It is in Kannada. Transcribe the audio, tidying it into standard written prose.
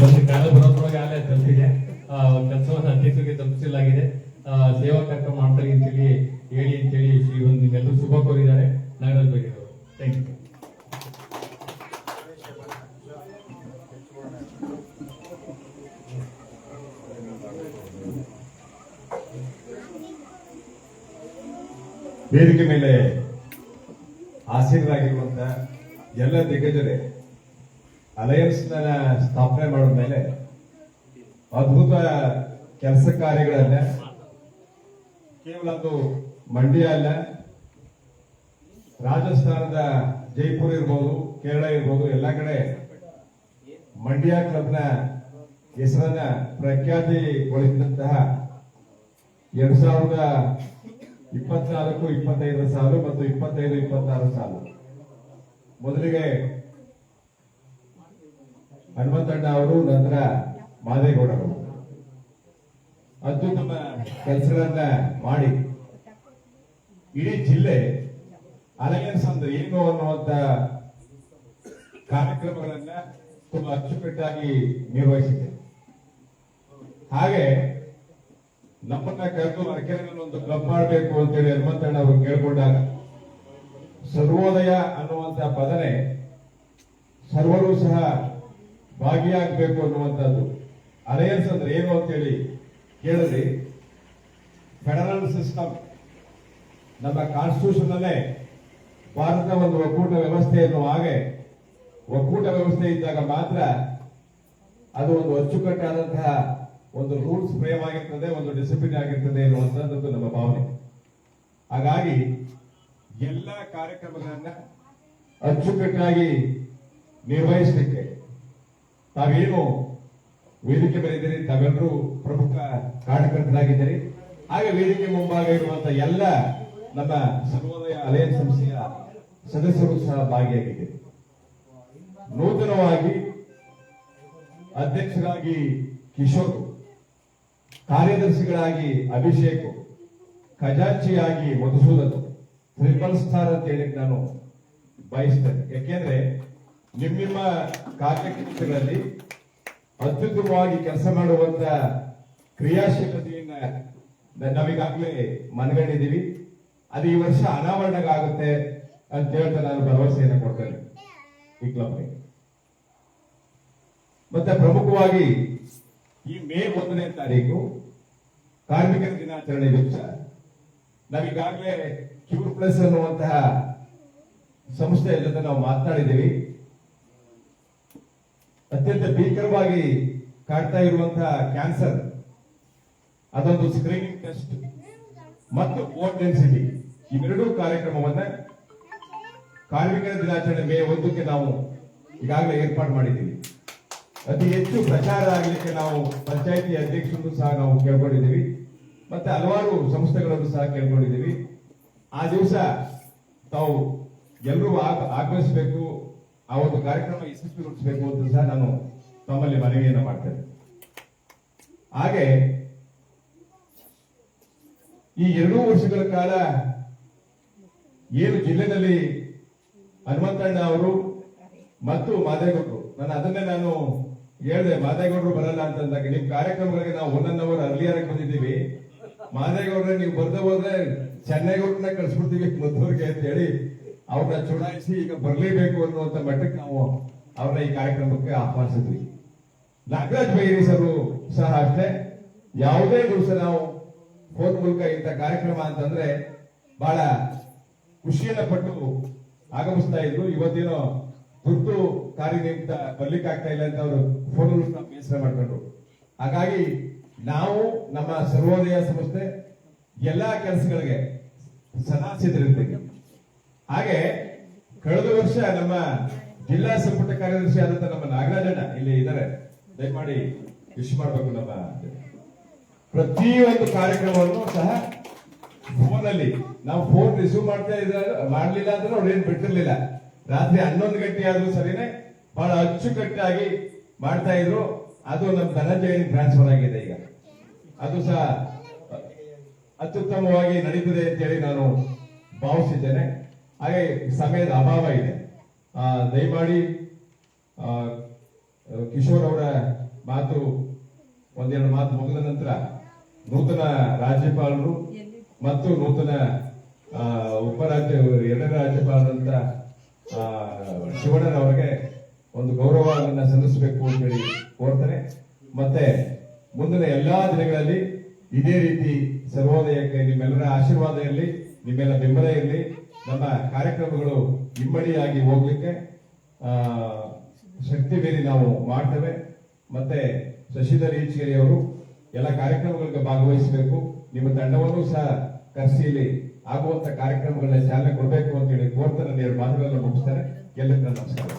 ಬಂದು ಕಾಲ ಬರೋದ್ರೊಳಗೆ ಆಗಲೇ ತಲುಪಿದೆ. ಕೆಲಸವನ್ನು ಅಧ್ಯಕ್ಷರಿಗೆ ತಲುಪಿಸಲಾಗಿದೆ. ಸೇವಾ ಕಾರ್ಯಕ್ರಮ ಮಾಡ್ತಾರೆ ಅಂತೇಳಿ ಹೇಳಿ ಅಂತೇಳಿ ನಿಮ್ಗೆಲ್ಲರೂ ಶುಭ ಕೋರಿದ್ದಾರೆ. ನಾಗರಾಜ್ ಬಗ್ಗೆ ಅವರು ಥ್ಯಾಂಕ್ ಯು. ವೇದಿಕೆ ಮೇಲೆ ಆಸೀನರಾಗಿರುವಂತ ಎಲ್ಲ ದಿಗ್ಗಜರೇ, ಅಲಯನ್ಸ್ ಸ್ಥಾಪನೆ ಮಾಡಿದ ಮೇಲೆ ಅದ್ಭುತ ಕೆಲಸ ಕಾರ್ಯಗಳನ್ನ ಕೇವಲ ಅದು ಮಂಡ್ಯ ಅಲ್ಲ, ರಾಜಸ್ಥಾನದ ಜೈಪುರ್ ಇರ್ಬೋದು, ಕೇರಳ ಇರ್ಬೋದು, ಎಲ್ಲ ಕಡೆ ಮಂಡ್ಯ ಕ್ಲಬ್ನ ಹೆಸರನ್ನ ಪ್ರಖ್ಯಾತಿಗೊಳಿಸಿದಂತಹ 2024-25 ಸಾಲು ಮತ್ತು 25-26 ಸಾಲು ಮೊದಲಿಗೆ ಹನುಮಂತಣ್ಣ ಅವರು, ನಂತರ ಮಾದೇಗೌಡರು ಅತ್ಯುತ್ತಮ ಕೆಲಸಗಳನ್ನ ಮಾಡಿ ಇಡೀ ಜಿಲ್ಲೆ ಅಲಯನ್ಸ್ ಅಂದ್ರೆ ಏನು ಅನ್ನುವಂತ ಕಾರ್ಯಕ್ರಮಗಳನ್ನ ತುಂಬಾ ಅಚ್ಚುಕಟ್ಟಾಗಿ ನಿರ್ವಹಿಸಿದೆ. ಹಾಗೆ ನಮ್ಮನ್ನ ಕರೆದು ಅರಕೆರೆಯಲ್ಲಿ ಒಂದು ಕ್ಲಬ್ ಮಾಡಬೇಕು ಅಂತೇಳಿ ಹನುಮಂತಣ್ಣ ಅವರು ಕೇಳ್ಕೊಂಡಾಗ ಸರ್ವೋದಯ ಅನ್ನುವಂತ ಪದನೆ ಸರ್ವರೂ ಸಹ ಭಾಗಿಯಾಗಬೇಕು ಅನ್ನುವಂಥದ್ದು. ಅಲಯನ್ಸ್ ಅಂದ್ರೆ ಏನು ಅಂತೇಳಿ ಕೇಳಿದ್ರಿ. ಫೆಡರಲ್ ಸಿಸ್ಟಮ್, ನಮ್ಮ ಕಾನ್ಸ್ಟಿಟ್ಯೂಷನ್ ಅಲ್ಲೇ ಭಾರತ ಒಂದು ಒಕ್ಕೂಟ ವ್ಯವಸ್ಥೆ ಎನ್ನುವ ಹಾಗೆ ಒಕ್ಕೂಟ ವ್ಯವಸ್ಥೆ ಇದ್ದಾಗ ಮಾತ್ರ ಅದು ಒಂದು ಅಚ್ಚುಕಟ್ಟಾದಂತಹ ಒಂದು ರೂಲ್ಸ್ ಫ್ರೇಮ್ ಆಗಿರ್ತದೆ, ಒಂದು ಡಿಸಿಪ್ಲಿನ್ ಆಗಿರ್ತದೆ ಎನ್ನುವಂಥದ್ದು ನಮ್ಮ ಭಾವನೆ. ಹಾಗಾಗಿ ಎಲ್ಲ ಕಾರ್ಯಕ್ರಮಗಳನ್ನ ಅಚ್ಚುಕಟ್ಟಾಗಿ ನಿರ್ವಹಿಸಲಿಕ್ಕೆ ತಾವೇನು ವೇದಿಕೆ ಮೇಲೆ ತಾವೆಲ್ಲರೂ ಪ್ರಮುಖ ಕಾರ್ಯಕರ್ತರಾಗಿದ್ದೀರಿ. ಹಾಗೆ ವೇದಿಕೆ ಮುಂಭಾಗ ಇರುವಂತಹ ಎಲ್ಲ ನಮ್ಮ ಸರ್ವೋದಯ ಅಲಯನ್ಸ್ ಸಂಸ್ಥೆಯ ಸದಸ್ಯರು ಸಹ ಭಾಗಿಯಾಗಿದ್ದಾರೆ. ನೂತನವಾಗಿ ಅಧ್ಯಕ್ಷರಾಗಿ ಕಿಶೋರ್, ಕಾರ್ಯದರ್ಶಿಗಳಾಗಿ ಅಭಿಷೇಕ್, ಖಜಾಂಚಿಯಾಗಿ ಮಧುಸೂದನ್, ಟ್ರಿಪಲ್ ಸ್ಟಾರ್ ಅಂತ ಹೇಳಿ ನಾನು ಬಯಸ್ತೇನೆ. ಯಾಕೆಂದ್ರೆ ನಿಮ್ಮ ಕಾರ್ಯಕ್ಷೇತ್ರಗಳಲ್ಲಿ ಅತ್ಯುತ್ತಮವಾಗಿ ಕೆಲಸ ಮಾಡುವಂತ ಕ್ರಿಯಾಶೀಲತೆಯನ್ನ ನಾವೀಗಾಗಲೇ ಮನಗಂಡಿದ್ದೀವಿ. ಅದು ಈ ವರ್ಷ ಅನಾವರಣಗಾಗುತ್ತೆ ಅಂತ ಹೇಳ್ತಾ ನಾನು ಭರವಸೆಯನ್ನು ಕೊಡ್ತೇನೆ ಈ ಕ್ಲಬ್ಗೆ. ಮತ್ತೆ ಪ್ರಮುಖವಾಗಿ ಈ ಮೇ 1ನೇ ತಾರೀಕು ಕಾರ್ಮಿಕರ ದಿನಾಚರಣೆ ದಿವಸ ನಾವೀಗಾಗಲೇ ಕ್ಯೂರ್ ಪ್ಲಸ್ ಅನ್ನುವಂತಹ ಸಂಸ್ಥೆಯ ಜೊತೆ ನಾವು ಮಾತನಾಡಿದ್ದೀವಿ. ಅತ್ಯಂತ ಭೀಕರವಾಗಿ ಕಾಡ್ತಾ ಇರುವಂತಹ ಕ್ಯಾನ್ಸರ್, ಅದೊಂದು ಸ್ಕ್ರೀನಿಂಗ್ ಟೆಸ್ಟ್ ಮತ್ತು ಬೋನ್ ಡೆನ್ಸಿಟಿ, ಇವೆರಡೂ ಕಾರ್ಯಕ್ರಮವನ್ನ ಕಾರ್ಮಿಕರ ದಿನಾಚರಣೆ ಮೇ 1ಕ್ಕೆ ನಾವು ಈಗಾಗಲೇ ಏರ್ಪಾಡು ಮಾಡಿದ್ದೀವಿ. ಅತಿ ಹೆಚ್ಚು ಪ್ರಚಾರ ಆಗಲಿಕ್ಕೆ ನಾವು ಪಂಚಾಯಿತಿ ಅಧ್ಯಕ್ಷರನ್ನು ಸಹ ನಾವು ಕೇಳ್ಕೊಂಡಿದ್ದೀವಿ, ಮತ್ತೆ ಹಲವಾರು ಸಂಸ್ಥೆಗಳನ್ನು ಸಹ ಕೇಳ್ಕೊಂಡಿದ್ದೀವಿ. ಆ ದಿವಸ ತಾವು ಎಲ್ಲರೂ ಆಗಮಿಸಬೇಕು, ಆ ಒಂದು ಕಾರ್ಯಕ್ರಮ ಯಶಸ್ವಿಗೊಳಿಸಬೇಕು ಅಂತ ಸಹ ನಾನು ತಮ್ಮಲ್ಲಿ ಮನವಿಯನ್ನು ಮಾಡ್ತೇನೆ. ಹಾಗೆ ಈ 2 ವರ್ಷಗಳ ಕಾಲ ಏನು ಜಿಲ್ಲೆನಲ್ಲಿ ಹನುಮಂತಣ್ಣ ಅವರು ಮತ್ತು ಮಾದೇಗೌಡರು, ಅದನ್ನೇ ನಾನು ಹೇಳಿದೆ, ಮಾದೇಗೌಡರು ಬರಲ್ಲ ಅಂತಂದಾಗ ನಿಮ್ ಕಾರ್ಯಕ್ರಮಗಳಿಗೆ ನಾವು 1 ಅವರ್ ಅರ್ಲಿಯರ್ ಬಂದಿದ್ದೀವಿ, ಮಾದೇಗೌಡ್ರೆ ನೀವು ಬರ್ದೇ ಹೋದ್ರೆ ಚೆನ್ನೈಗೌಡ್ರನ್ನ ಕಳಿಸ್ಬಿಡ್ತೀವಿ ಮದ್ದೂರಿಗೆ ಅಂತ ಹೇಳಿ ಅವ್ರನ್ನ ಚುನಾಯಿಸಿ ಈಗ ಬರ್ಲೇಬೇಕು ಅನ್ನುವಂತ ಮಟ್ಟಕ್ಕೆ ನಾವು ಅವ್ರನ್ನ ಈ ಕಾರ್ಯಕ್ರಮಕ್ಕೆ ಆಹ್ವಾನಿಸಿದ್ವಿ. ನಾಗರಾಜ್ ಬೈರಿ ಸರ್ ಸಹ ಅಷ್ಟೇ, ಯಾವುದೇ ದಿವಸ ನಾವು ಫೋನ್ ಮೂಲಕ ಇಂಥ ಕಾರ್ಯಕ್ರಮ ಅಂತಂದ್ರೆ ಬಹಳ ಖುಷಿಯನ್ನ ಪಟ್ಟು ಆಗಮಿಸ್ತಾ ಇದ್ರು. ಇವತ್ತೇನೋ ತುರ್ತು ಕಾರ್ಯನಿಮಿತ್ತ ಬರ್ಲಿಕ್ಕೆ ಆಗ್ತಾ ಇಲ್ಲ ಅಂತ ಅವರು ಫೋನ್ ಮೂಲಕ ಬೇಸರ ಮಾಡ್ಕೊಂಡ್ರು. ಹಾಗಾಗಿ ನಾವು ನಮ್ಮ ಸರ್ವೋದಯ ಸಂಸ್ಥೆ ಎಲ್ಲಾ ಕೆಲಸಗಳಿಗೆ ಸದಾ ಸಿದ್ಧರಿರ್ತೀವಿ. ಹಾಗೆ ಕಳೆದ ವರ್ಷ ನಮ್ಮ ಜಿಲ್ಲಾ ಸಂಪುಟ ಕಾರ್ಯದರ್ಶಿ ಆದಂತ ನಮ್ಮ ನಾಗರಾಜಣ್ಣ ಇಲ್ಲಿ ಇದ್ದಾರೆ, ದಯಮಾಡಿ ವಿಶ್ ಮಾಡಬೇಕು. ನಮ್ಮ ಪ್ರತಿಯೊಂದು ಕಾರ್ಯಕ್ರಮವನ್ನು ಸಹ ಫೋನಲ್ಲಿ ನಾವು ಫೋನ್ ರಿಸೀವ್ ಮಾಡ್ಲಿಲ್ಲ ಅಂದ್ರೆ ಅವ್ರು ಏನ್ ಬಿಟ್ಟಿರ್ಲಿಲ್ಲ. ರಾತ್ರಿ 11 ಗಂಟೆ ಆದ್ರೂ ಸರಿನೇ ಬಹಳ ಅಚ್ಚುಕಟ್ಟಾಗಿ ಮಾಡ್ತಾ ಇದ್ರು. ಅದು ನಮ್ಮ ಧನಂಜಯ ಟ್ರಾನ್ಸ್ಫರ್ ಆಗಿದೆ, ಈಗ ಅದು ಸಹ ಅತ್ಯುತ್ತಮವಾಗಿ ನಡೀತದೆ ಅಂತ ಹೇಳಿ ನಾನು ಭಾವಿಸಿದ್ದೇನೆ. ಹಾಗೆ ಸಮಯದ ಅಭಾವ ಇದೆ, ದಯಮಾಡಿ ಕಿಶೋರ್ ಅವರ ಮಾತು ಒಂದೆರಡು ಮಾತು ಮುಗಿದ ನಂತರ ನೂತನ ರಾಜ್ಯಪಾಲರು ಮತ್ತು ನೂತನ ಎರಡನೇ ರಾಜ್ಯಪಾಲರಂತ ಶಿವಣ್ಣನವರಿಗೆ ಒಂದು ಗೌರವವನ್ನು ಸಲ್ಲಿಸಬೇಕು ಅಂತೇಳಿ ಕೋರ್ತಾರೆ. ಮತ್ತೆ ಮುಂದಿನ ಎಲ್ಲಾ ದಿನಗಳಲ್ಲಿ ಇದೇ ರೀತಿ ಸರ್ವೋದಯಕ್ಕೆ ನಿಮ್ಮೆಲ್ಲರ ಆಶೀರ್ವಾದ ಇರಲಿ, ನಿಮ್ಮೆಲ್ಲ ಬೆಂಬಲ ಇರಲಿ. ನಮ್ಮ ಕಾರ್ಯಕ್ರಮಗಳು ಇಮ್ಮಡಿಯಾಗಿ ಹೋಗ್ಲಿಕ್ಕೆ ಶಕ್ತಿ ಮೀರಿ ನಾವು ಮಾಡ್ತೇವೆ. ಮತ್ತೆ ಶಶಿಧರ್ ಈಚೇರಿ ಅವರು ಎಲ್ಲ ಕಾರ್ಯಕ್ರಮಗಳಿಗೆ ಭಾಗವಹಿಸಬೇಕು. ನಿಮ್ಮ ತಂಡವನ್ನು ಸಹ ಕರೆಸಿ ಇಲ್ಲಿ ಆಗುವಂತ ಕಾರ್ಯಕ್ರಮಗಳನ್ನ ಚಾಲನೆ ಕೊಡಬೇಕು ಅಂತ ಹೇಳಿ ಕೋರ್ತಾ ನನ್ನ 2 ಮಾತುಗಳನ್ನು ಮುಗಿಸ್ತಾರೆ. ಎಲ್ಲರಿಗೂ ನಮಸ್ಕಾರ.